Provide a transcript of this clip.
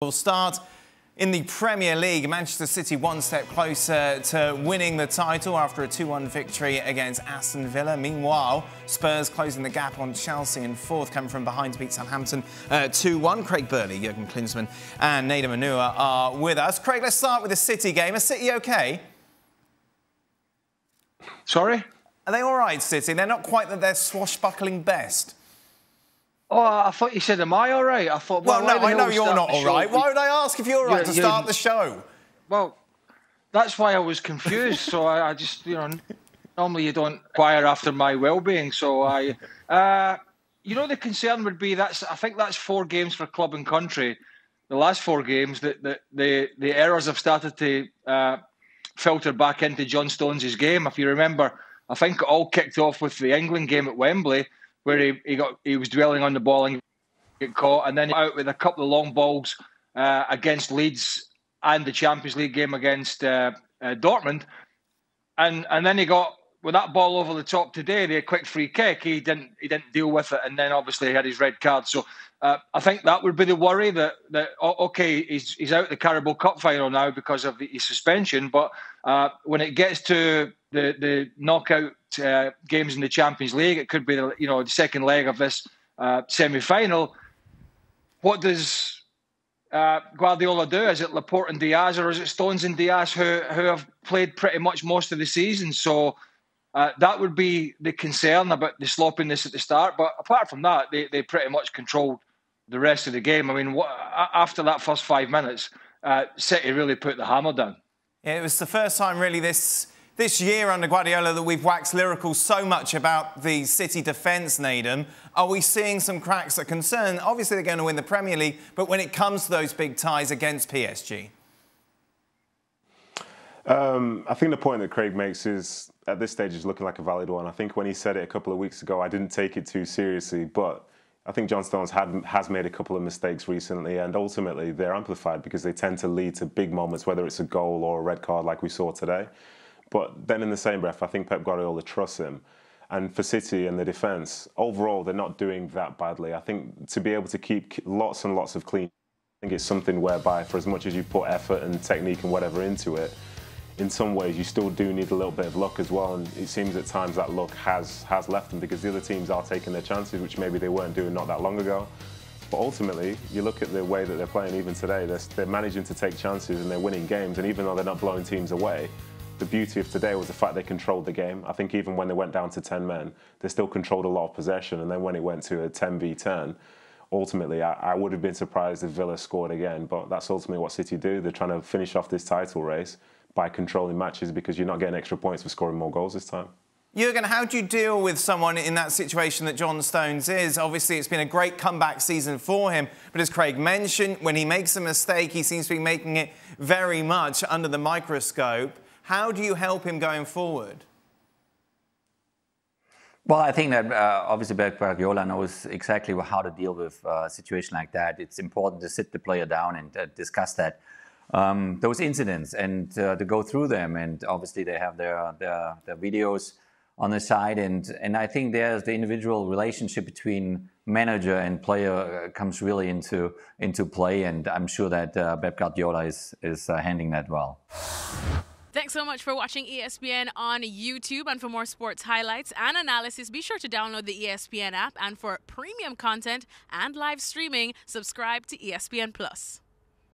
We'll start in the Premier League. Manchester City one step closer to winning the title after a 2-1 victory against Aston Villa. Meanwhile, Spurs closing the gap on Chelsea in fourth, coming from behind to beat Southampton 2-1. Craig Burley, Jurgen Klinsmann and Nedum Onuoha are with us. Craig, let's start with the City game. Are City OK? Sorry? Are they all right, City? They're not quite at their swashbuckling best. Oh, I thought you said, am I all right? I thought, well, no, I know you're not all right. Why would I ask if you're all right to start the show? Well, that's why I was confused. So I just, normally you don't inquire after my well-being. So the concern would be I think that's 4 games for club and country. The last 4 games, the errors have started to filter back into John Stones' game. If you remember, I think it all kicked off with the England game at Wembley, where he was dwelling on the ball and get caught, and then out with a couple of long balls against Leeds and the Champions League game against Dortmund, and then he got with that ball over the top today, the quick free kick. He didn't deal with it, and then obviously he had his red card. So I think that would be the worry that okay, he's out the Carabao Cup final now because of his suspension, but when it gets to the knockout games in the Champions League, it could be the second leg of this semi-final. What does Guardiola do? Is it Laporte and Diaz, or is it Stones and Diaz who have played pretty much most of the season? So that would be the concern about the sloppiness at the start. But apart from that, they pretty much controlled the rest of the game. I mean, after that first 5 minutes, City really put the hammer down. Yeah, it was the first time really this year under Guardiola that we've waxed lyrical so much about the City defence, Nedum. Are we seeing some cracks that concern? Obviously, they're going to win the Premier League, but when it comes to those big ties against PSG? I think the point that Craig makes is, at this stage, is looking like a valid one. I think when he said it a couple of weeks ago, I didn't take it too seriously, but I think John Stones has made a couple of mistakes recently, and ultimately they're amplified because they tend to lead to big moments, whether it's a goal or a red card like we saw today. But then in the same breath, I think Pep Guardiola trusts him. And for City and the defence, overall, they're not doing that badly. I think to be able to keep lots and lots of clean, I think it's something whereby for as much as you put effort and technique and whatever into it, in some ways you still do need a little bit of luck as well. And it seems at times that luck has left them because the other teams are taking their chances, which maybe they weren't doing not that long ago. But ultimately, you look at the way that they're playing even today, they're managing to take chances and they're winning games. And even though they're not blowing teams away, the beauty of today was the fact they controlled the game. I think even when they went down to 10 men, they still controlled a lot of possession. And then when it went to a 10v10, ultimately, I would have been surprised if Villa scored again. But that's ultimately what City do. They're trying to finish off this title race by controlling matches because you're not getting extra points for scoring more goals this time. Jurgen, how do you deal with someone in that situation that John Stones is? Obviously, it's been a great comeback season for him. But as Craig mentioned, when he makes a mistake, he seems to be making it very much under the microscope. How do you help him going forward? Well, I think that obviously Pep Guardiola knows exactly how to deal with a situation like that. It's important to sit the player down and discuss that. Those incidents and to go through them, and obviously they have their videos on the side, and I think there's the individual relationship between manager and player comes really into play, and I'm sure that Pep Guardiola is handling that well. Thanks so much for watching ESPN on YouTube, and for more sports highlights and analysis, be sure to download the ESPN app, and for premium content and live streaming, subscribe to ESPN+.